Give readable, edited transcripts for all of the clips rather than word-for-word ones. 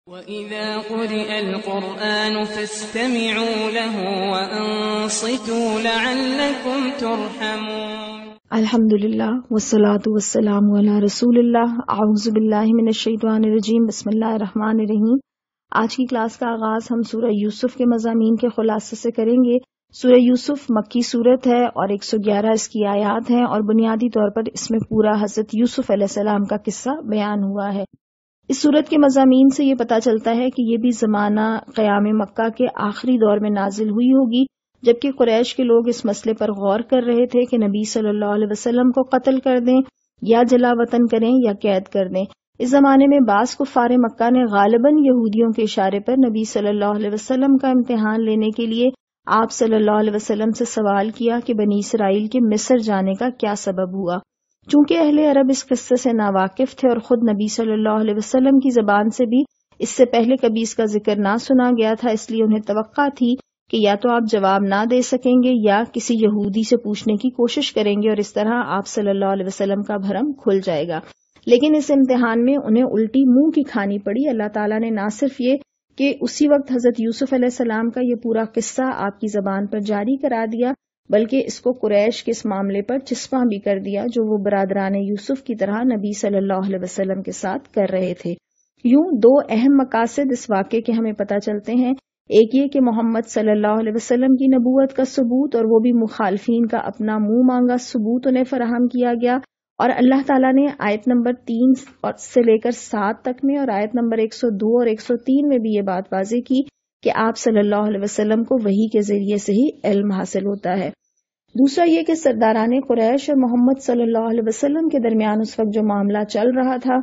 وَإِذَا قُرِئَ الْقُرْآنُ فَاسْتَمِعُوا لَهُ وَأَنصِتُوا لَعَلَّكُمْ تُرْحَمُونَ۔ الحمدللہ والصلاة والسلام علی رسول اللہ۔ اعوذ باللہ من الشیطان الرجیم، بسم اللہ الرحمن الرحیم۔ آج کی کلاس کا آغاز ہم سورہ یوسف کے مضامین کے خلاصے سے کریں گے۔ سورہ یوسف مکی سورت ہے اور 111 اس کی آیات ہیں، اور بنیادی طور پر اس میں پورا حضرت یوسف علیہ السلام کا قصہ بیان ہوا ہے۔ اس صورت کے مضامین سے یہ پتہ چلتا ہے کہ یہ بھی زمانہ قیام مکہ کے آخری دور میں نازل ہوئی ہوگی، جبکہ قریش کے لوگ اس مسئلے پر غور کر رہے تھے کہ نبی صلی اللہ علیہ وسلم کو قتل کر دیں یا جلا وطن کریں یا قید کر دیں۔ اس زمانے میں بعض کفار مکہ نے غالباً یہودیوں کے اشارے پر نبی صلی اللہ علیہ وسلم کا امتحان لینے کے لیے آپ صلی اللہ علیہ وسلم سے سوال کیا کہ بنی اسرائیل کے مصر جانے کا کیا سبب ہوا۔ چونکہ اہل عرب اس قصے سے ناواقف تھے اور خود نبی صلی اللہ علیہ وسلم کی زبان سے بھی اس سے پہلے کبھی اس کا ذکر نہ سنا گیا تھا، اس لیے انہیں توقع تھی کہ یا تو آپ جواب نہ دے سکیں گے یا کسی یہودی سے پوچھنے کی کوشش کریں گے، اور اس طرح آپ صلی اللہ علیہ وسلم کا بھرم کھل جائے گا۔ لیکن اس امتحان میں انہیں الٹی منہ کی کھانی پڑی۔ اللہ تعالیٰ نے نہ صرف یہ کہ اسی وقت حضرت یوسف علیہ السلام کا یہ پورا قصہ آپ کی زبان پر جاری کرا دیا، بلکہ اس کو قریش کے اس معاملے پر چسپاں بھی کر دیا جو وہ برادران یوسف کی طرح نبی صلی اللہ علیہ وسلم کے ساتھ کر رہے تھے۔ یوں دو اہم مقاصد اس واقعے کے ہمیں پتہ چلتے ہیں۔ ایک یہ کہ محمد صلی اللہ علیہ وسلم کی نبوت کا ثبوت، اور وہ بھی مخالفین کا اپنا منہ مانگا ثبوت انہیں فراہم کیا گیا، اور اللہ تعالیٰ نے آیت نمبر 3 سے لے کر 7 تک میں اور آیت نمبر 102 اور 103 میں بھی یہ بات واضح کی کہ آپ صلی اللہ علیہ وسلم کو وحی کے ذریعے سے ہی علم حاصل ہوتا ہے۔ دوسرا یہ کہ سرداران قریش اور محمد صلی اللہ علیہ وسلم کے درمیان اس وقت جو معاملہ چل رہا تھا،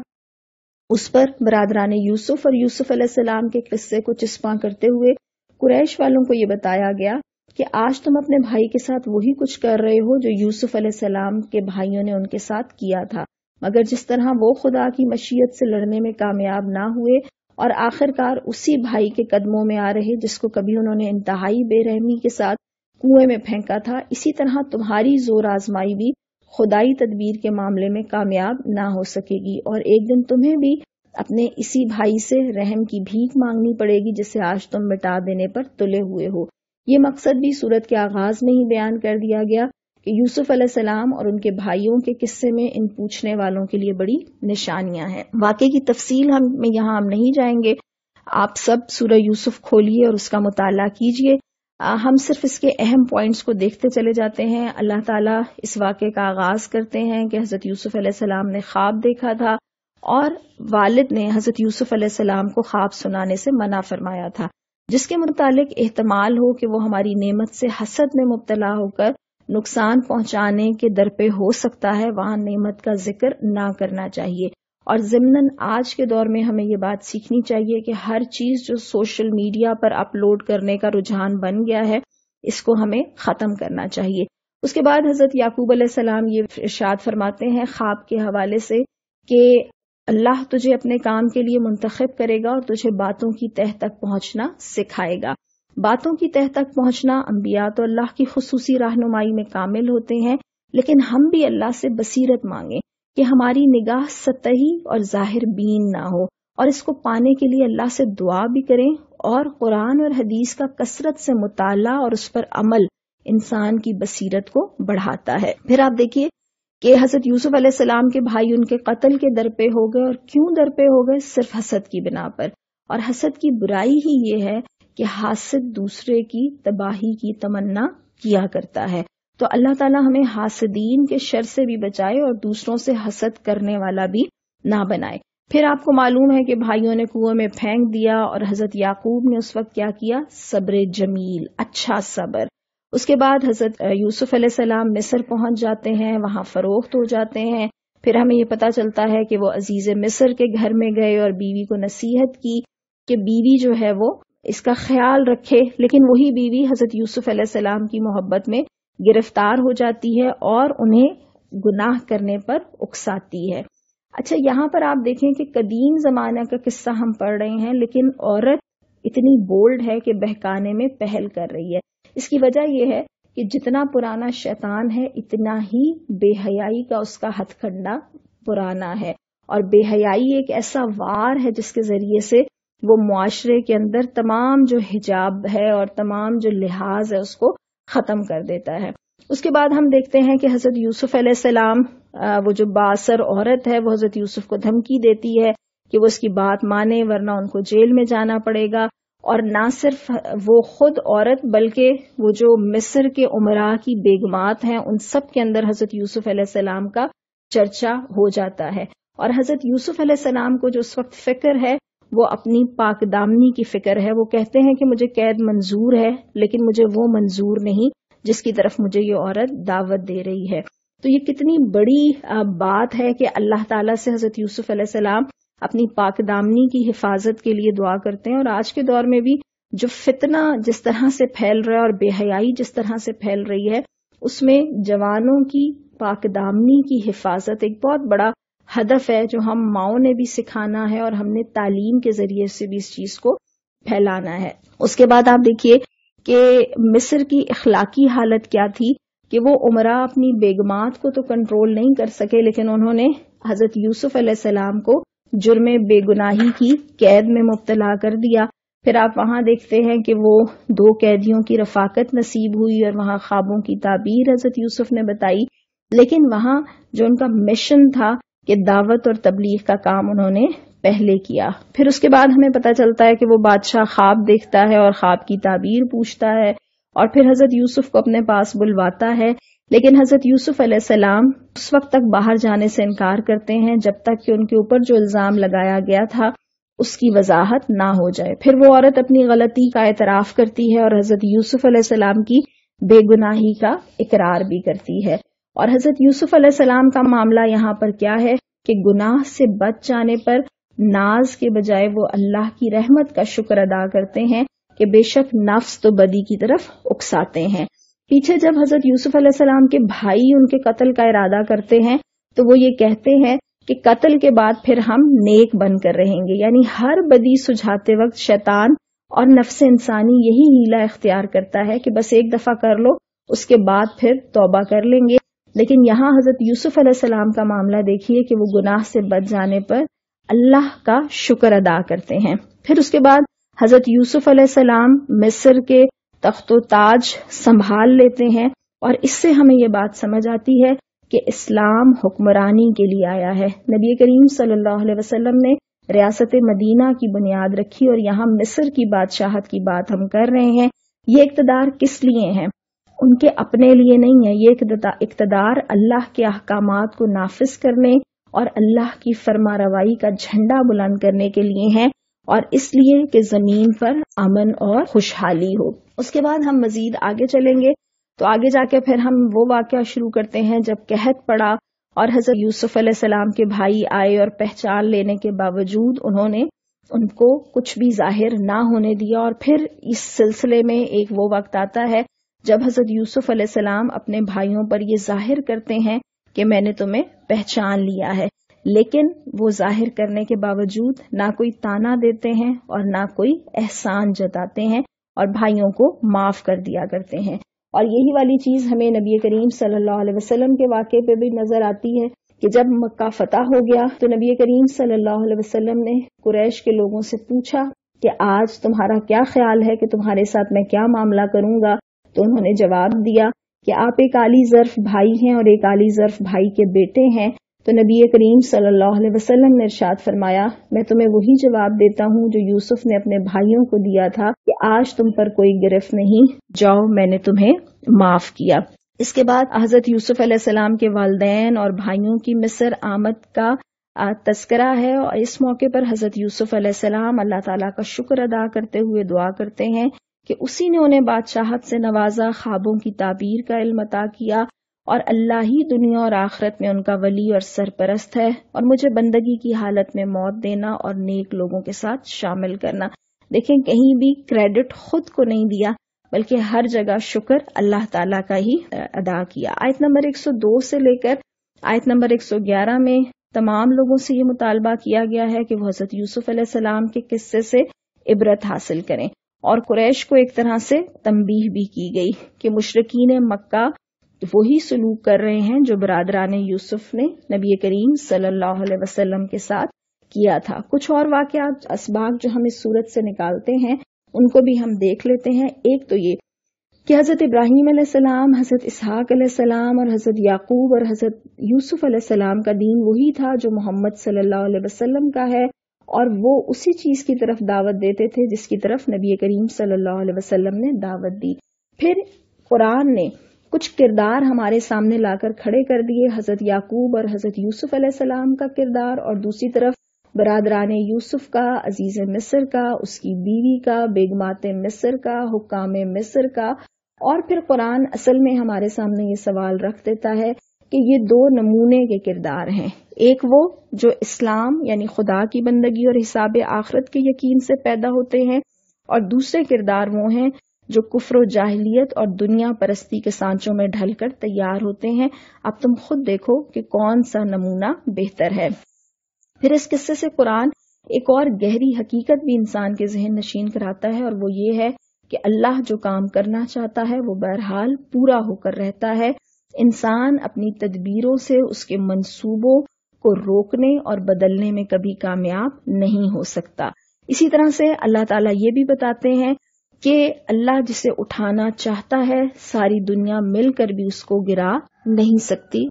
اس پر برادران یوسف اور یوسف علیہ السلام کے قصے کو چسپاں کرتے ہوئے قریش والوں کو یہ بتایا گیا کہ آج تم اپنے بھائی کے ساتھ وہی کچھ کر رہے ہو جو یوسف علیہ السلام کے بھائیوں نے ان کے ساتھ کیا تھا، مگر جس طرح وہ خدا کی مشیت سے لڑنے میں کامیاب نہ ہوئے اور آخرکار اسی بھائی کے قدموں میں آ رہے جس کو کبھی انہوں نے انتہائی بے رحمی کے ساتھ کنویں میں پھینکا تھا، اسی طرح تمہاری زور آزمائی بھی خدائی تدبیر کے معاملے میں کامیاب نہ ہو سکے گی، اور ایک دن تمہیں بھی اپنے اسی بھائی سے رحم کی بھیک مانگنی پڑے گی جسے آج تم مٹا دینے پر تلے ہوئے ہو۔ یہ مقصد بھی سورت کے آغاز میں ہی بیان کر دیا گیا کہ یوسف علیہ السلام اور ان کے بھائیوں کے قصے میں ان پوچھنے والوں کے لیے بڑی نشانیاں ہیں۔ واقعے کی تفصیل ہم نہیں جائیں گے، آپ سب سورہ یوسف کھولیے اور اس کا مطالعہ کیجئے۔ ہم صرف اس کے اہم پوائنٹس کو دیکھتے چلے جاتے ہیں۔ اللہ تعالیٰ اس واقعے کا آغاز کرتے ہیں کہ حضرت یوسف علیہ السلام نے خواب دیکھا تھا، اور والد نے حضرت یوسف علیہ السلام کو خواب سنانے سے منع فرمایا تھا، جس کے متعلق احتمال ہو کہ وہ ہماری نعمت سے حسد میں مبتلا ہو کر نقصان پہنچانے کے در پہ ہو سکتا ہے، وہاں نعمت کا ذکر نہ کرنا چاہیے۔ اور ضمناً آج کے دور میں ہمیں یہ بات سیکھنی چاہیے کہ ہر چیز جو سوشل میڈیا پر اپلوڈ کرنے کا رجحان بن گیا ہے، اس کو ہمیں ختم کرنا چاہیے۔ اس کے بعد حضرت یعقوب علیہ السلام یہ ارشاد فرماتے ہیں خواب کے حوالے سے کہ اللہ تجھے اپنے کام کے لیے منتخب کرے گا اور تجھے باتوں کی تہ تک پہنچنا سکھائے گا۔ باتوں کی تہ تک پہنچنا، انبیاء تو اللہ کی خصوصی رہنمائی میں کامل ہوتے ہیں، لیکن ہم بھی اللہ سے بصیرت مانگیں کہ ہماری نگاہ سطحی اور ظاہر بین نہ ہو، اور اس کو پانے کے لیے اللہ سے دعا بھی کریں، اور قرآن اور حدیث کا کثرت سے مطالعہ اور اس پر عمل انسان کی بصیرت کو بڑھاتا ہے۔ پھر آپ دیکھیے کہ حضرت یوسف علیہ السلام کے بھائی ان کے قتل کے در پہ ہو گئے، اور کیوں در پہ ہو گئے؟ صرف حسد کی بنا پر، اور حسد کی برائی ہی یہ ہے کہ حاسد دوسرے کی تباہی کی تمنا کیا کرتا ہے۔ تو اللہ تعالیٰ ہمیں حاسدین کے شر سے بھی بچائے اور دوسروں سے حسد کرنے والا بھی نہ بنائے۔ پھر آپ کو معلوم ہے کہ بھائیوں نے کنویں میں پھینک دیا، اور حضرت یعقوب نے اس وقت کیا کیا؟ صبر جمیل، اچھا صبر۔ اس کے بعد حضرت یوسف علیہ السلام مصر پہنچ جاتے ہیں، وہاں فروخت ہو جاتے ہیں۔ پھر ہمیں یہ پتہ چلتا ہے کہ وہ عزیز مصر کے گھر میں گئے اور بیوی کو نصیحت کی کہ بیوی جو ہے وہ اس کا خیال رکھے، لیکن وہی بیوی حضرت یوسف علیہ السلام کی محبت میں گرفتار ہو جاتی ہے اور انہیں گناہ کرنے پر اکساتی ہے۔ اچھا، یہاں پر آپ دیکھیں کہ قدیم زمانہ کا قصہ ہم پڑھ رہے ہیں، لیکن عورت اتنی بولڈ ہے کہ بہکانے میں پہل کر رہی ہے۔ اس کی وجہ یہ ہے کہ جتنا پرانا شیطان ہے اتنا ہی بے حیائی کا اس کا ہتھ کنڈا پرانا ہے، اور بے حیائی ایک ایسا وار ہے جس کے ذریعے سے وہ معاشرے کے اندر تمام جو حجاب ہے اور تمام جو لحاظ ہے اس کو ختم کر دیتا ہے۔ اس کے بعد ہم دیکھتے ہیں کہ حضرت یوسف علیہ السلام، وہ جو بااثر عورت ہے، وہ حضرت یوسف کو دھمکی دیتی ہے کہ وہ اس کی بات مانے ورنہ ان کو جیل میں جانا پڑے گا۔ اور نہ صرف وہ خود عورت بلکہ وہ جو مصر کے امراء کی بیگمات ہیں ان سب کے اندر حضرت یوسف علیہ السلام کا چرچا ہو جاتا ہے۔ اور حضرت یوسف علیہ السلام کو جو اس وقت فکر ہے وہ اپنی پاک دامنی کی فکر ہے۔ وہ کہتے ہیں کہ مجھے قید منظور ہے لیکن مجھے وہ منظور نہیں جس کی طرف مجھے یہ عورت دعوت دے رہی ہے۔ تو یہ کتنی بڑی بات ہے کہ اللہ تعالیٰ سے حضرت یوسف علیہ السلام اپنی پاک دامنی کی حفاظت کے لیے دعا کرتے ہیں۔ اور آج کے دور میں بھی جو فتنہ جس طرح سے پھیل رہا ہے اور بے حیائی جس طرح سے پھیل رہی ہے، اس میں جوانوں کی پاک دامنی کی حفاظت ایک بہت بڑا ہدف ہے جو ہم ماؤں نے بھی سکھانا ہے اور ہم نے تعلیم کے ذریعے سے بھی اس چیز کو پھیلانا ہے۔ اس کے بعد آپ دیکھیے کہ مصر کی اخلاقی حالت کیا تھی کہ وہ امراء اپنی بیگمات کو تو کنٹرول نہیں کر سکے لیکن انہوں نے حضرت یوسف علیہ السلام کو جرم بے گناہی کی قید میں مبتلا کر دیا۔ پھر آپ وہاں دیکھتے ہیں کہ وہ 2 قیدیوں کی رفاقت نصیب ہوئی اور وہاں خوابوں کی تعبیر حضرت یوسف نے بتائی، لیکن وہاں جو ان کا مشن تھا کہ دعوت اور تبلیغ کا کام انہوں نے پہلے کیا۔ پھر اس کے بعد ہمیں پتہ چلتا ہے کہ وہ بادشاہ خواب دیکھتا ہے اور خواب کی تعبیر پوچھتا ہے اور پھر حضرت یوسف کو اپنے پاس بلواتا ہے، لیکن حضرت یوسف علیہ السلام اس وقت تک باہر جانے سے انکار کرتے ہیں جب تک کہ ان کے اوپر جو الزام لگایا گیا تھا اس کی وضاحت نہ ہو جائے۔ پھر وہ عورت اپنی غلطی کا اعتراف کرتی ہے اور حضرت یوسف علیہ السلام کی بے گناہی کا اقرار بھی کرتی ہے۔ اور حضرت یوسف علیہ السلام کا معاملہ یہاں پر کیا ہے کہ گناہ سے بچ جانے پر ناز کے بجائے وہ اللہ کی رحمت کا شکر ادا کرتے ہیں کہ بے شک نفس تو بدی کی طرف اکساتے ہیں۔ پیچھے جب حضرت یوسف علیہ السلام کے بھائی ان کے قتل کا ارادہ کرتے ہیں تو وہ یہ کہتے ہیں کہ قتل کے بعد پھر ہم نیک بن کر رہیں گے، یعنی ہر بدی سجھاتے وقت شیطان اور نفس انسانی یہی ہیلا اختیار کرتا ہے کہ بس ایک دفعہ کر لو اس کے بعد پھر توبہ کر لیں گے۔ لیکن یہاں حضرت یوسف علیہ السلام کا معاملہ دیکھیے کہ وہ گناہ سے بچ جانے پر اللہ کا شکر ادا کرتے ہیں۔ پھر اس کے بعد حضرت یوسف علیہ السلام مصر کے تخت و تاج سنبھال لیتے ہیں اور اس سے ہمیں یہ بات سمجھ آتی ہے کہ اسلام حکمرانی کے لیے آیا ہے۔ نبی کریم صلی اللہ علیہ وسلم نے ریاست مدینہ کی بنیاد رکھی اور یہاں مصر کی بادشاہت کی بات ہم کر رہے ہیں۔ یہ اقتدار کس لیے ہیں؟ ان کے اپنے لیے نہیں ہے، یہ اقتدار اللہ کے احکامات کو نافذ کرنے اور اللہ کی فرما روائی کا جھنڈا بلند کرنے کے لیے ہیں اور اس لیے کہ زمین پر امن اور خوشحالی ہو۔ اس کے بعد ہم مزید آگے چلیں گے تو آگے جا کے پھر ہم وہ واقعہ شروع کرتے ہیں جب قحط پڑا اور حضرت یوسف علیہ السلام کے بھائی آئے اور پہچان لینے کے باوجود انہوں نے ان کو کچھ بھی ظاہر نہ ہونے دیا۔ اور پھر اس سلسلے میں ایک وہ وقت آتا ہے جب حضرت یوسف علیہ السلام اپنے بھائیوں پر یہ ظاہر کرتے ہیں کہ میں نے تمہیں پہچان لیا ہے، لیکن وہ ظاہر کرنے کے باوجود نہ کوئی تانا دیتے ہیں اور نہ کوئی احسان جتاتے ہیں اور بھائیوں کو معاف کر دیا کرتے ہیں۔ اور یہی والی چیز ہمیں نبی کریم صلی اللہ علیہ وسلم کے واقعے پہ بھی نظر آتی ہے کہ جب مکہ فتح ہو گیا تو نبی کریم صلی اللہ علیہ وسلم نے قریش کے لوگوں سے پوچھا کہ آج تمہارا کیا خیال ہے کہ تمہارے ساتھ میں کیا معاملہ کروں گا؟ تو انہوں نے جواب دیا کہ آپ ایک عالی ظرف بھائی ہیں اور ایک عالی ظرف بھائی کے بیٹے ہیں۔ تو نبی کریم صلی اللہ علیہ وسلم نے ارشاد فرمایا میں تمہیں وہی جواب دیتا ہوں جو یوسف نے اپنے بھائیوں کو دیا تھا کہ آج تم پر کوئی گرفت نہیں، جاؤ میں نے تمہیں معاف کیا۔ اس کے بعد حضرت یوسف علیہ السلام کے والدین اور بھائیوں کی مصر آمد کا تذکرہ ہے اور اس موقع پر حضرت یوسف علیہ السلام اللہ تعالیٰ کا شکر ادا کرتے ہوئے دعا کرتے ہیں کہ اسی نے انہیں بادشاہت سے نوازا، خوابوں کی تعبیر کا علم عطا کیا اور اللہ ہی دنیا اور آخرت میں ان کا ولی اور سرپرست ہے، اور مجھے بندگی کی حالت میں موت دینا اور نیک لوگوں کے ساتھ شامل کرنا۔ دیکھیں کہیں بھی کریڈٹ خود کو نہیں دیا بلکہ ہر جگہ شکر اللہ تعالیٰ کا ہی ادا کیا۔ آیت نمبر 102 سے لے کر آیت نمبر 111 میں تمام لوگوں سے یہ مطالبہ کیا گیا ہے کہ وہ حضرت یوسف علیہ السلام کے قصے سے عبرت حاصل کریں، اور قریش کو ایک طرح سے تنبیہ بھی کی گئی کہ مشرکین مکہ وہی سلوک کر رہے ہیں جو برادران یوسف نے نبی کریم صلی اللہ علیہ وسلم کے ساتھ کیا تھا۔ کچھ اور واقعات اسباق جو ہم اس صورت سے نکالتے ہیں ان کو بھی ہم دیکھ لیتے ہیں۔ ایک تو یہ کہ حضرت ابراہیم علیہ السلام، حضرت اسحاق علیہ السلام اور حضرت یعقوب اور حضرت یوسف علیہ السلام کا دین وہی تھا جو محمد صلی اللہ علیہ وسلم کا ہے، اور وہ اسی چیز کی طرف دعوت دیتے تھے جس کی طرف نبی کریم صلی اللہ علیہ وسلم نے دعوت دی۔ پھر قرآن نے کچھ کردار ہمارے سامنے لا کر کھڑے کر دیے، حضرت یعقوب اور حضرت یوسف علیہ السلام کا کردار، اور دوسری طرف برادران یوسف کا، عزیز مصر کا، اس کی بیوی کا، بیگمات مصر کا، حکام مصر کا۔ اور پھر قرآن اصل میں ہمارے سامنے یہ سوال رکھ دیتا ہے کہ یہ دو نمونے کے کردار ہیں، ایک وہ جو اسلام یعنی خدا کی بندگی اور حساب آخرت کے یقین سے پیدا ہوتے ہیں، اور دوسرے کردار وہ ہیں جو کفر و جاہلیت اور دنیا پرستی کے سانچوں میں ڈھل کر تیار ہوتے ہیں۔ اب تم خود دیکھو کہ کون سا نمونہ بہتر ہے۔ پھر اس قصے سے قرآن ایک اور گہری حقیقت بھی انسان کے ذہن نشین کراتا ہے، اور وہ یہ ہے کہ اللہ جو کام کرنا چاہتا ہے وہ بہرحال پورا ہو کر رہتا ہے۔ انسان اپنی تدبیروں سے اس کے منصوبوں کو روکنے اور بدلنے میں کبھی کامیاب نہیں ہو سکتا۔ اسی طرح سے اللہ تعالیٰ یہ بھی بتاتے ہیں کہ اللہ جسے اٹھانا چاہتا ہے ساری دنیا مل کر بھی اس کو گرا نہیں سکتی۔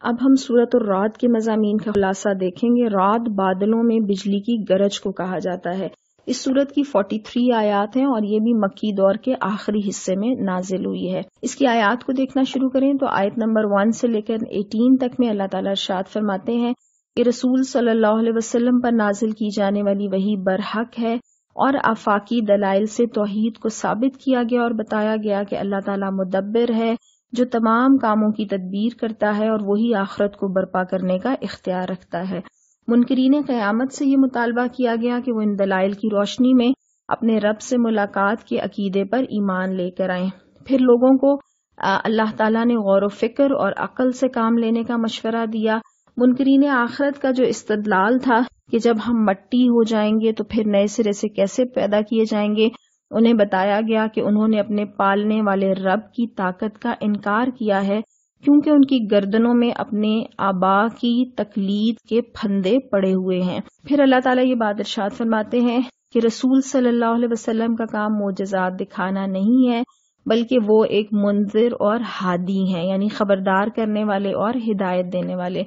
اب ہم سورۃ الرعد کے مضامین کا خلاصہ دیکھیں گے۔ رعد بادلوں میں بجلی کی گرج کو کہا جاتا ہے۔ اس سورت کی 43 آیات ہیں اور یہ بھی مکی دور کے آخری حصے میں نازل ہوئی ہے۔ اس کی آیات کو دیکھنا شروع کریں تو آیت نمبر 1 سے لے کر 18 تک میں اللہ تعالیٰ ارشاد فرماتے ہیں کہ رسول صلی اللہ علیہ وسلم پر نازل کی جانے والی وحی برحق ہے، اور آفاقی دلائل سے توحید کو ثابت کیا گیا اور بتایا گیا کہ اللہ تعالیٰ مدبر ہے جو تمام کاموں کی تدبیر کرتا ہے، اور وہی آخرت کو برپا کرنے کا اختیار رکھتا ہے۔ منکرین قیامت سے یہ مطالبہ کیا گیا کہ وہ ان دلائل کی روشنی میں اپنے رب سے ملاقات کے عقیدے پر ایمان لے کر آئیں۔ پھر لوگوں کو اللہ تعالیٰ نے غور و فکر اور عقل سے کام لینے کا مشورہ دیا۔ منکرین آخرت کا جو استدلال تھا کہ جب ہم مٹی ہو جائیں گے تو پھر نئے سرے سے کیسے پیدا کیے جائیں گے، انہیں بتایا گیا کہ انہوں نے اپنے پالنے والے رب کی طاقت کا انکار کیا ہے، کیونکہ ان کی گردنوں میں اپنے آبا کی تقلید کے پھندے پڑے ہوئے ہیں۔ پھر اللہ تعالیٰ یہ بات ارشاد فرماتے ہیں کہ رسول صلی اللہ علیہ وسلم کا کام معجزات دکھانا نہیں ہے، بلکہ وہ ایک منذر اور ہادی ہیں، یعنی خبردار کرنے والے اور ہدایت دینے والے۔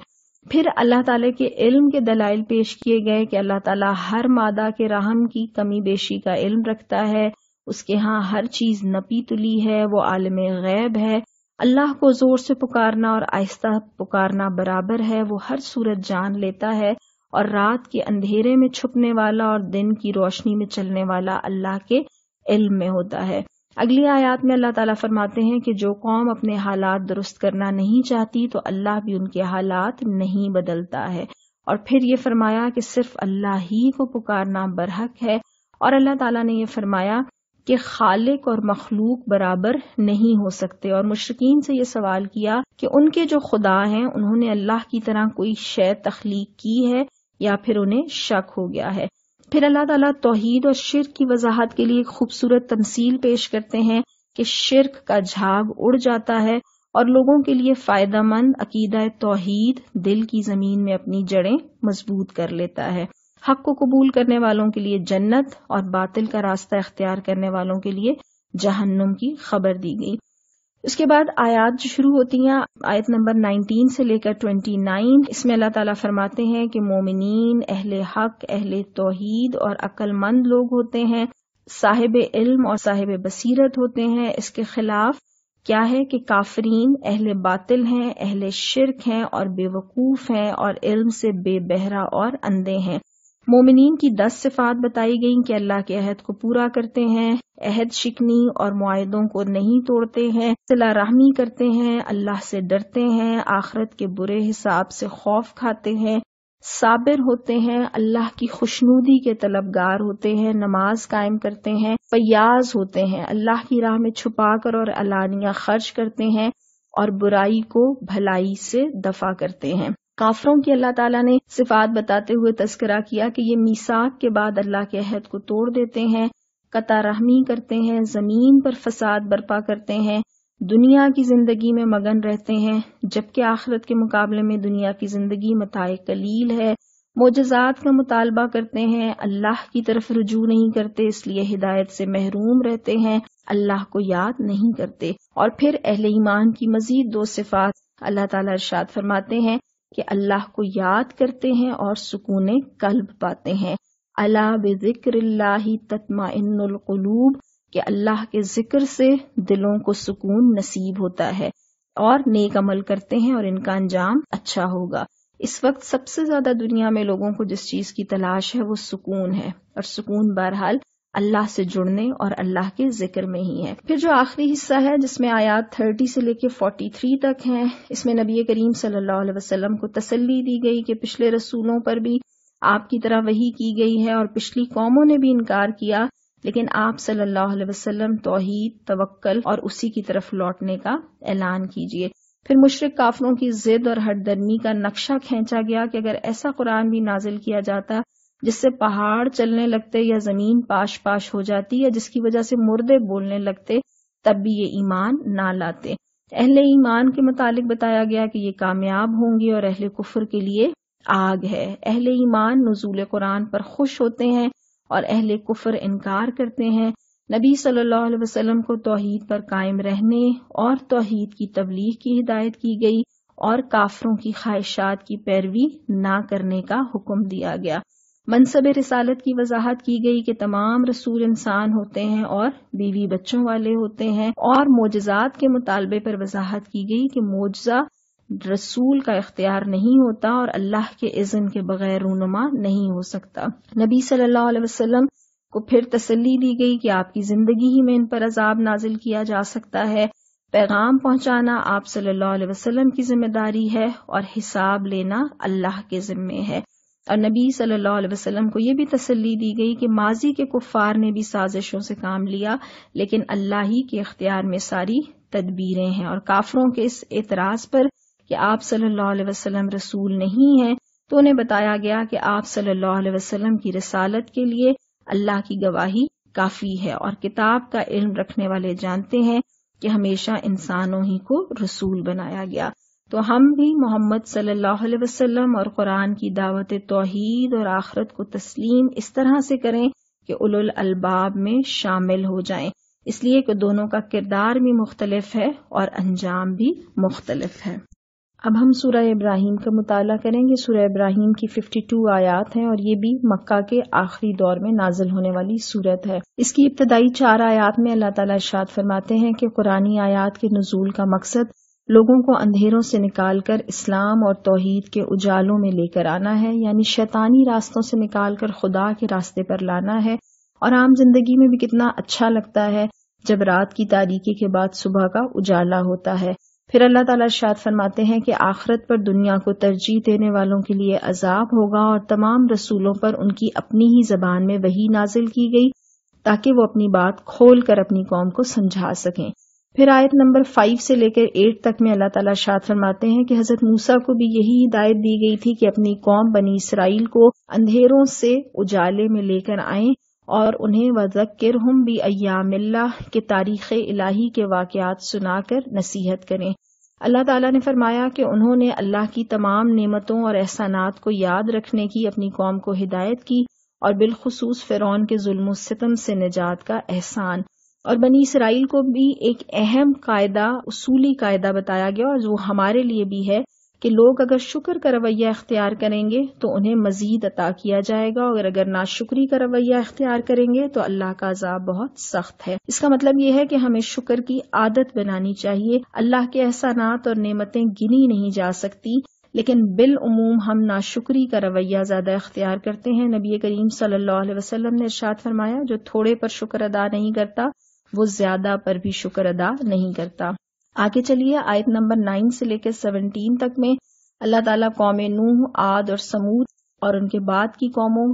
پھر اللہ تعالیٰ کے علم کے دلائل پیش کیے گئے کہ اللہ تعالیٰ ہر مادہ کے رحم کی کمی بیشی کا علم رکھتا ہے، اس کے ہاں ہر چیز نپی تلی ہے، وہ عالم غیب ہے، اللہ کو زور سے پکارنا اور آہستہ پکارنا برابر ہے، وہ ہر صورت جان لیتا ہے، اور رات کے اندھیرے میں چھپنے والا اور دن کی روشنی میں چلنے والا اللہ کے علم میں ہوتا ہے۔ اگلی آیات میں اللہ تعالیٰ فرماتے ہیں کہ جو قوم اپنے حالات درست کرنا نہیں چاہتی تو اللہ بھی ان کے حالات نہیں بدلتا ہے، اور پھر یہ فرمایا کہ صرف اللہ ہی کو پکارنا برحق ہے، اور اللہ تعالیٰ نے یہ فرمایا کہ خالق اور مخلوق برابر نہیں ہو سکتے، اور مشرکین سے یہ سوال کیا کہ ان کے جو خدا ہیں انہوں نے اللہ کی طرح کوئی شے تخلیق کی ہے یا پھر انہیں شک ہو گیا ہے۔ پھر اللہ تعالیٰ توحید اور شرک کی وضاحت کے لیے ایک خوبصورت تمثیل پیش کرتے ہیں کہ شرک کا جھاگ اڑ جاتا ہے اور لوگوں کے لیے فائدہ مند عقیدہ توحید دل کی زمین میں اپنی جڑیں مضبوط کر لیتا ہے۔ حق کو قبول کرنے والوں کے لیے جنت اور باطل کا راستہ اختیار کرنے والوں کے لیے جہنم کی خبر دی گئی۔ اس کے بعد آیات جو شروع ہوتی ہیں آیت نمبر 19 سے لے کر 29، اس میں اللہ تعالیٰ فرماتے ہیں کہ مومنین اہل حق، اہل توحید اور عقل مند لوگ ہوتے ہیں، صاحب علم اور صاحب بصیرت ہوتے ہیں۔ اس کے خلاف کیا ہے کہ کافرین اہل باطل ہیں، اہل شرک ہیں اور بے وقوف ہیں، اور علم سے بے بہرہ اور اندھے ہیں۔ مومنین کی 10 صفات بتائی گئیں کہ اللہ کے عہد کو پورا کرتے ہیں، عہد شکنی اور معاہدوں کو نہیں توڑتے ہیں، صلہ رحمی کرتے ہیں، اللہ سے ڈرتے ہیں، آخرت کے برے حساب سے خوف کھاتے ہیں، صابر ہوتے ہیں، اللہ کی خوشنودی کے طلبگار ہوتے ہیں، نماز قائم کرتے ہیں، فیاض ہوتے ہیں، اللہ کی راہ میں چھپا کر اور علانیہ خرچ کرتے ہیں، اور برائی کو بھلائی سے دفع کرتے ہیں۔ کافروں کی اللہ تعالیٰ نے صفات بتاتے ہوئے تذکرہ کیا کہ یہ میثاق کے بعد اللہ کے عہد کو توڑ دیتے ہیں، قطع رحمی کرتے ہیں، زمین پر فساد برپا کرتے ہیں، دنیا کی زندگی میں مگن رہتے ہیں، جبکہ آخرت کے مقابلے میں دنیا کی زندگی متاع قلیل ہے۔ معجزات کا مطالبہ کرتے ہیں، اللہ کی طرف رجوع نہیں کرتے، اس لیے ہدایت سے محروم رہتے ہیں، اللہ کو یاد نہیں کرتے۔ اور پھر اہل ایمان کی مزید 2 صفات اللہ تعالیٰ ارشاد فرماتے ہیں کہ اللہ کو یاد کرتے ہیں اور سکون قلب پاتے ہیں۔ الا بذکر اللہ تطمئن القلوب، کہ اللہ کے ذکر سے دلوں کو سکون نصیب ہوتا ہے، اور نیک عمل کرتے ہیں اور ان کا انجام اچھا ہوگا۔ اس وقت سب سے زیادہ دنیا میں لوگوں کو جس چیز کی تلاش ہے وہ سکون ہے، اور سکون بہرحال اللہ سے جڑنے اور اللہ کے ذکر میں ہی ہے۔ پھر جو آخری حصہ ہے جس میں آیات 30 سے لے کے 43 تک ہیں، اس میں نبی کریم صلی اللہ علیہ وسلم کو تسلی دی گئی کہ پچھلے رسولوں پر بھی آپ کی طرح وحی کی گئی ہے اور پچھلی قوموں نے بھی انکار کیا، لیکن آپ صلی اللہ علیہ وسلم توحید، توکل اور اسی کی طرف لوٹنے کا اعلان کیجیے۔ پھر مشرک کافروں کی ضد اور ہٹ درمی کا نقشہ کھینچا گیا کہ اگر ایسا قرآن بھی نازل کیا جاتا جس سے پہاڑ چلنے لگتے یا زمین پاش پاش ہو جاتی یا جس کی وجہ سے مردے بولنے لگتے، تب بھی یہ ایمان نہ لاتے۔ اہل ایمان کے متعلق بتایا گیا کہ یہ کامیاب ہوں گے اور اہل کفر کے لیے آگ ہے۔ اہل ایمان نزول قرآن پر خوش ہوتے ہیں اور اہل کفر انکار کرتے ہیں۔ نبی صلی اللہ علیہ وسلم کو توحید پر قائم رہنے اور توحید کی تبلیغ کی ہدایت کی گئی اور کافروں کی خواہشات کی پیروی نہ کرنے کا حکم دیا گیا۔ منصب رسالت کی وضاحت کی گئی کہ تمام رسول انسان ہوتے ہیں اور بیوی بچوں والے ہوتے ہیں، اور معجزات کے مطالبے پر وضاحت کی گئی کہ معجزہ رسول کا اختیار نہیں ہوتا اور اللہ کے اذن کے بغیر رونما نہیں ہو سکتا۔ نبی صلی اللہ علیہ وسلم کو پھر تسلی دی گئی کہ آپ کی زندگی ہی میں ان پر عذاب نازل کیا جا سکتا ہے، پیغام پہنچانا آپ صلی اللہ علیہ وسلم کی ذمہ داری ہے اور حساب لینا اللہ کے ذمے ہے۔ اور نبی صلی اللہ علیہ وسلم کو یہ بھی تسلی دی گئی کہ ماضی کے کفار نے بھی سازشوں سے کام لیا، لیکن اللہ ہی کے اختیار میں ساری تدبیریں ہیں۔ اور کافروں کے اس اعتراض پر کہ آپ صلی اللہ علیہ وسلم رسول نہیں ہیں، تو انہیں بتایا گیا کہ آپ صلی اللہ علیہ وسلم کی رسالت کے لیے اللہ کی گواہی کافی ہے، اور کتاب کا علم رکھنے والے جانتے ہیں کہ ہمیشہ انسانوں ہی کو رسول بنایا گیا۔ تو ہم بھی محمد صلی اللہ علیہ وسلم اور قرآن کی دعوت توحید اور آخرت کو تسلیم اس طرح سے کریں کہ اولو الالباب میں شامل ہو جائیں، اس لیے کہ دونوں کا کردار بھی مختلف ہے اور انجام بھی مختلف ہے۔ اب ہم سورہ ابراہیم کا مطالعہ کریں گے۔ سورہ ابراہیم کی 52 آیات ہیں اور یہ بھی مکہ کے آخری دور میں نازل ہونے والی سورت ہے۔ اس کی ابتدائی 4 آیات میں اللہ تعالیٰ ارشاد فرماتے ہیں کہ قرآنی آیات کے نزول کا مقصد لوگوں کو اندھیروں سے نکال کر اسلام اور توحید کے اجالوں میں لے کر آنا ہے، یعنی شیطانی راستوں سے نکال کر خدا کے راستے پر لانا ہے۔ اور عام زندگی میں بھی کتنا اچھا لگتا ہے جب رات کی تاریکی کے بعد صبح کا اجالا ہوتا ہے۔ پھر اللہ تعالیٰ ارشاد فرماتے ہیں کہ آخرت پر دنیا کو ترجیح دینے والوں کے لیے عذاب ہوگا، اور تمام رسولوں پر ان کی اپنی ہی زبان میں وحی نازل کی گئی تاکہ وہ اپنی بات کھول کر اپنی قوم کو سمجھا سکیں۔ پھر آیت نمبر 5 سے لے کر 8 تک میں اللہ تعالیٰ ارشاد فرماتے ہیں کہ حضرت موسیٰ کو بھی یہی ہدایت دی گئی تھی کہ اپنی قوم بنی اسرائیل کو اندھیروں سے اجالے میں لے کر آئیں اور انہیں وذکرہم بایام اللہ کے تاریخ الہی کے واقعات سنا کر نصیحت کریں۔ اللہ تعالیٰ نے فرمایا کہ انہوں نے اللہ کی تمام نعمتوں اور احسانات کو یاد رکھنے کی اپنی قوم کو ہدایت کی، اور بالخصوص فرعون کے ظلم و ستم سے نجات کا احسان۔ اور بنی اسرائیل کو بھی ایک اہم قاعدہ، اصولی قاعدہ بتایا گیا، اور وہ ہمارے لیے بھی ہے کہ لوگ اگر شکر کا رویہ اختیار کریں گے تو انہیں مزید عطا کیا جائے گا، اور اگر ناشکری کا رویہ اختیار کریں گے تو اللہ کا عذاب بہت سخت ہے۔ اس کا مطلب یہ ہے کہ ہمیں شکر کی عادت بنانی چاہیے۔ اللہ کے احسانات اور نعمتیں گنی نہیں جا سکتی، لیکن بالعموم ہم ناشکری کا رویہ زیادہ اختیار کرتے ہیں۔ نبی کریم صلی اللہ علیہ وسلم نے ارشاد فرمایا، جو تھوڑے پر شکر ادا نہیں کرتا وہ زیادہ پر بھی شکر ادا نہیں کرتا۔ آگے چلیے آیت نمبر 9 سے لے کر 17 تک میں اللہ تعالیٰ قوم نوح، عاد اور سمود اور ان کے بعد کی قوموں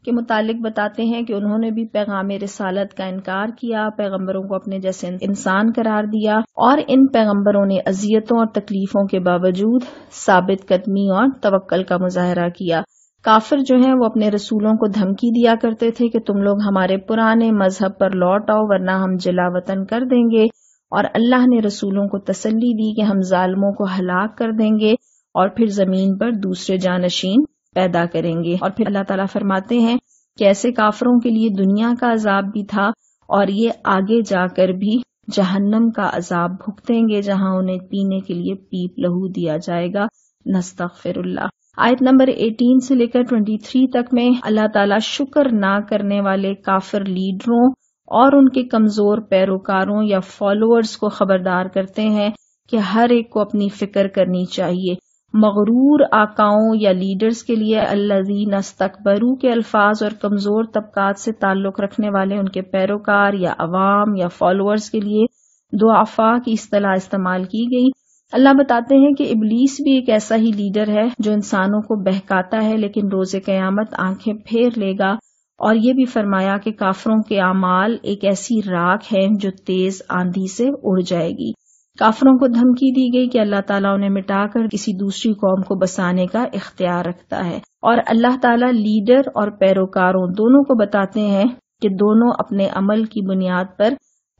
کے متعلق بتاتے ہیں کہ انہوں نے بھی پیغام رسالت کا انکار کیا، پیغمبروں کو اپنے جیسے انسان قرار دیا، اور ان پیغمبروں نے اذیتوں اور تکلیفوں کے باوجود ثابت قدمی اور توکل کا مظاہرہ کیا۔ کافر جو ہیں وہ اپنے رسولوں کو دھمکی دیا کرتے تھے کہ تم لوگ ہمارے پرانے مذہب پر لوٹ آؤ ورنہ ہم جلا وطن کر دیں گے، اور اللہ نے رسولوں کو تسلی دی کہ ہم ظالموں کو ہلاک کر دیں گے اور پھر زمین پر دوسرے جانشین پیدا کریں گے۔ اور پھر اللہ تعالیٰ فرماتے ہیں کہ ایسے کافروں کے لیے دنیا کا عذاب بھی تھا اور یہ آگے جا کر بھی جہنم کا عذاب بھگتیں گے جہاں انہیں پینے کے لیے پیپ لہو دیا جائے گا۔ نستغفر اللہ۔ آیت نمبر 18 سے لے کر 23 تک میں اللہ تعالیٰ شکر نہ کرنے والے کافر لیڈروں اور ان کے کمزور پیروکاروں یا فالوورز کو خبردار کرتے ہیں کہ ہر ایک کو اپنی فکر کرنی چاہیے۔ مغرور آقاؤں یا لیڈرز کے لیے الذین استکبروا کے الفاظ اور کمزور طبقات سے تعلق رکھنے والے ان کے پیروکار یا عوام یا فالوورز کے لیے ضعفاء کی اصطلاح استعمال کی گئی۔ اللہ بتاتے ہیں کہ ابلیس بھی ایک ایسا ہی لیڈر ہے جو انسانوں کو بہکاتا ہے لیکن روز قیامت آنکھیں پھیر لے گا، اور یہ بھی فرمایا کہ کافروں کے اعمال ایک ایسی راکھ ہے جو تیز آندھی سے اڑ جائے گی۔ کافروں کو دھمکی دی گئی کہ اللہ تعالیٰ انہیں مٹا کر کسی دوسری قوم کو بسانے کا اختیار رکھتا ہے، اور اللہ تعالیٰ لیڈر اور پیروکاروں دونوں کو بتاتے ہیں کہ دونوں اپنے عمل کی بنیاد پر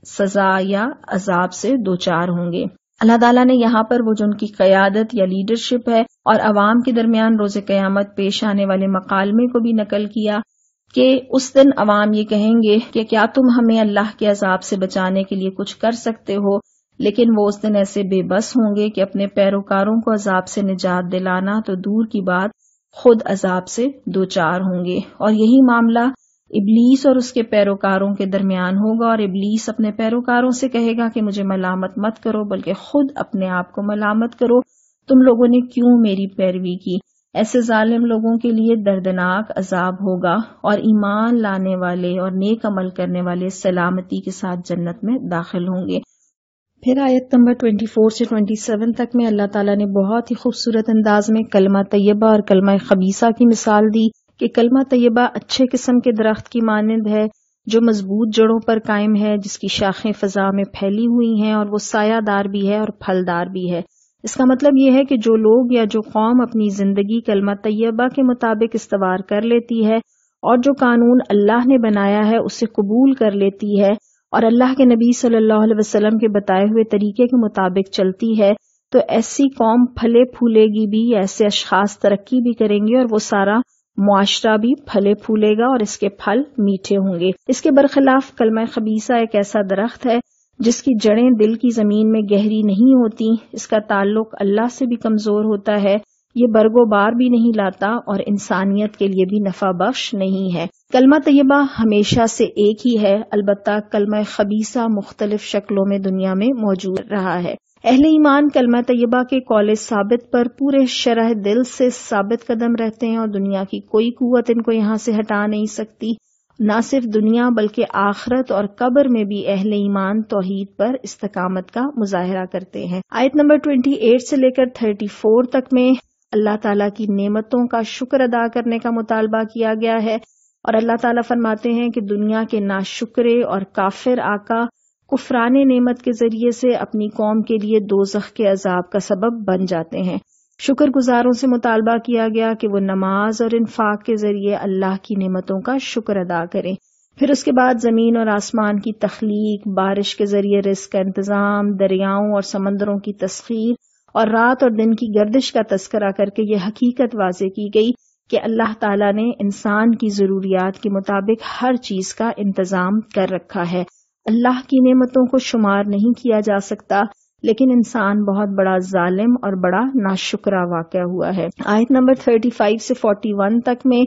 سزا یا عذاب سے دوچار ہوں گے۔ اللہ تعالیٰ نے یہاں پر وہ جو ان کی قیادت یا لیڈرشپ ہے اور عوام کے درمیان روز قیامت پیش آنے والے مکالمے کو بھی نقل کیا کہ اس دن عوام یہ کہیں گے کہ کیا تم ہمیں اللہ کے عذاب سے بچانے کے لیے کچھ کر سکتے ہو، لیکن وہ اس دن ایسے بے بس ہوں گے کہ اپنے پیروکاروں کو عذاب سے نجات دلانا تو دور کی بات خود عذاب سے دوچار ہوں گے۔ اور یہی معاملہ ابلیس اور اس کے پیروکاروں کے درمیان ہوگا، اور ابلیس اپنے پیروکاروں سے کہے گا کہ مجھے ملامت مت کرو بلکہ خود اپنے آپ کو ملامت کرو، تم لوگوں نے کیوں میری پیروی کی۔ ایسے ظالم لوگوں کے لیے دردناک عذاب ہوگا، اور ایمان لانے والے اور نیک عمل کرنے والے سلامتی کے ساتھ جنت میں داخل ہوں گے۔ پھر آیت نمبر 24 سے 27 تک میں اللہ تعالیٰ نے بہت ہی خوبصورت انداز میں کلمہ طیبہ اور کلمہ خبیثہ کی مثال دی کہ کلمہ طیبہ اچھے قسم کے درخت کی مانند ہے جو مضبوط جڑوں پر قائم ہے، جس کی شاخیں فضا میں پھیلی ہوئی ہیں اور وہ سایہ دار بھی ہے اور پھلدار بھی ہے۔ اس کا مطلب یہ ہے کہ جو لوگ یا جو قوم اپنی زندگی کلمہ طیبہ کے مطابق استوار کر لیتی ہے اور جو قانون اللہ نے بنایا ہے اسے قبول کر لیتی ہے اور اللہ کے نبی صلی اللہ علیہ وسلم کے بتائے ہوئے طریقے کے مطابق چلتی ہے، تو ایسی قوم پھلے پھولے گی بھی، ایسے اشخاص ترقی بھی کریں گے اور وہ سارا معاشرہ بھی پھلے پھولے گا اور اس کے پھل میٹھے ہوں گے۔ اس کے برخلاف کلمہ خبیثہ ایک ایسا درخت ہے جس کی جڑیں دل کی زمین میں گہری نہیں ہوتی، اس کا تعلق اللہ سے بھی کمزور ہوتا ہے، یہ برگ و بار بھی نہیں لاتا اور انسانیت کے لیے بھی نفع بخش نہیں ہے۔ کلمہ طیبہ ہمیشہ سے ایک ہی ہے، البتہ کلمہ خبیثہ مختلف شکلوں میں دنیا میں موجود رہا ہے۔ اہل ایمان کلمہ طیبہ کے قول ثابت پر پورے شرح دل سے ثابت قدم رہتے ہیں اور دنیا کی کوئی قوت ان کو یہاں سے ہٹا نہیں سکتی۔ نہ صرف دنیا بلکہ آخرت اور قبر میں بھی اہل ایمان توحید پر استقامت کا مظاہرہ کرتے ہیں۔ آیت نمبر 28 سے لے کر 34 تک میں اللہ تعالیٰ کی نعمتوں کا شکر ادا کرنے کا مطالبہ کیا گیا ہے، اور اللہ تعالیٰ فرماتے ہیں کہ دنیا کے ناشکرے اور کافر آقا کفران نعمت کے ذریعے سے اپنی قوم کے لیے دوزخ کے عذاب کا سبب بن جاتے ہیں۔ شکر گزاروں سے مطالبہ کیا گیا کہ وہ نماز اور انفاق کے ذریعے اللہ کی نعمتوں کا شکر ادا کریں۔ پھر اس کے بعد زمین اور آسمان کی تخلیق، بارش کے ذریعے رزق کا انتظام، دریاؤں اور سمندروں کی تسخیر اور رات اور دن کی گردش کا تذکرہ کر کے یہ حقیقت واضح کی گئی کہ اللہ تعالیٰ نے انسان کی ضروریات کے مطابق ہر چیز کا انتظام کر رکھا ہے۔ اللہ کی نعمتوں کو شمار نہیں کیا جا سکتا، لیکن انسان بہت بڑا ظالم اور بڑا ناشکرا واقع ہوا ہے۔ آیت نمبر 35 سے 41 تک میں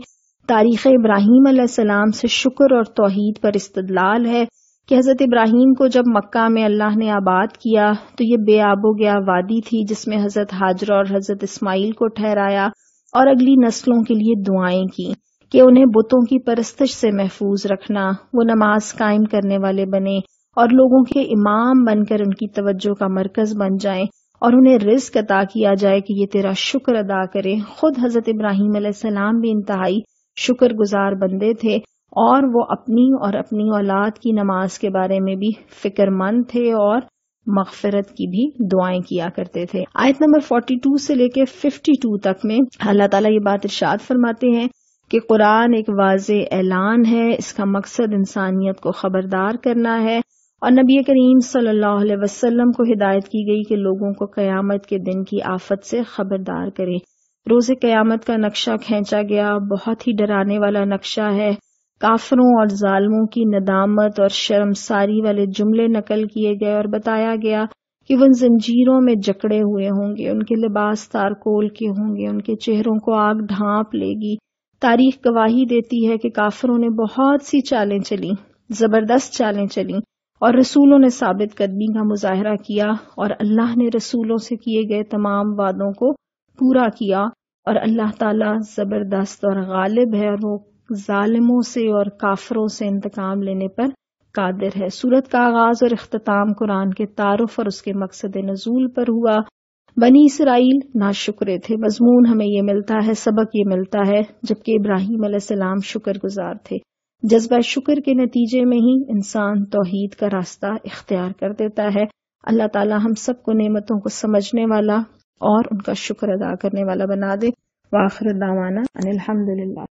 تاریخ ابراہیم علیہ السلام سے شکر اور توحید پر استدلال ہے کہ حضرت ابراہیم کو جب مکہ میں اللہ نے آباد کیا تو یہ بے آب و گیا وادی تھی جس میں حضرت ہاجرہ اور حضرت اسماعیل کو ٹھہرایا اور اگلی نسلوں کے لیے دعائیں کی کہ انہیں بتوں کی پرستش سے محفوظ رکھنا، وہ نماز قائم کرنے والے بنے اور لوگوں کے امام بن کر ان کی توجہ کا مرکز بن جائیں اور انہیں رزق عطا کیا جائے کہ یہ تیرا شکر ادا کریں۔ خود حضرت ابراہیم علیہ السلام بھی انتہائی شکر گزار بندے تھے اور وہ اپنی اور اپنی اولاد کی نماز کے بارے میں بھی فکر مند تھے اور مغفرت کی بھی دعائیں کیا کرتے تھے۔ آیت نمبر 42 سے لے کے 52 تک میں اللہ تعالیٰ یہ بات ارشاد فرماتے ہیں کہ قرآن ایک واضح اعلان ہے، اس کا مقصد انسانیت کو خبردار کرنا ہے، اور نبی کریم صلی اللہ علیہ وسلم کو ہدایت کی گئی کہ لوگوں کو قیامت کے دن کی آفت سے خبردار کرے۔ روز قیامت کا نقشہ کھینچا گیا، بہت ہی ڈرانے والا نقشہ ہے۔ کافروں اور ظالموں کی ندامت اور شرمساری والے جملے نقل کیے گئے اور بتایا گیا کہ وہ ان زنجیروں میں جکڑے ہوئے ہوں گے، ان کے لباس تارکول کے ہوں گے، ان کے چہروں کو آگ ڈھانپ لے گی۔ تاریخ گواہی دیتی ہے کہ کافروں نے بہت سی چالیں چلیں، زبردست چالیں چلیں، اور رسولوں نے ثابت قدمی کا مظاہرہ کیا، اور اللہ نے رسولوں سے کیے گئے تمام وعدوں کو پورا کیا، اور اللہ تعالیٰ زبردست اور غالب ہے، اور وہ ظالموں سے اور کافروں سے انتقام لینے پر قادر ہے۔ سورت کا آغاز اور اختتام قرآن کے تعارف اور اس کے مقصد نزول پر ہوا۔ بنی اسرائیل ناشکرے تھے، مضمون ہمیں یہ ملتا ہے، سبق یہ ملتا ہے، جبکہ ابراہیم علیہ السلام شکر گزار تھے۔ جذبہ شکر کے نتیجے میں ہی انسان توحید کا راستہ اختیار کر دیتا ہے۔ اللہ تعالی ہم سب کو نعمتوں کو سمجھنے والا اور ان کا شکر ادا کرنے والا بنا دے۔ وآخر دعوانا ان الحمدللہ۔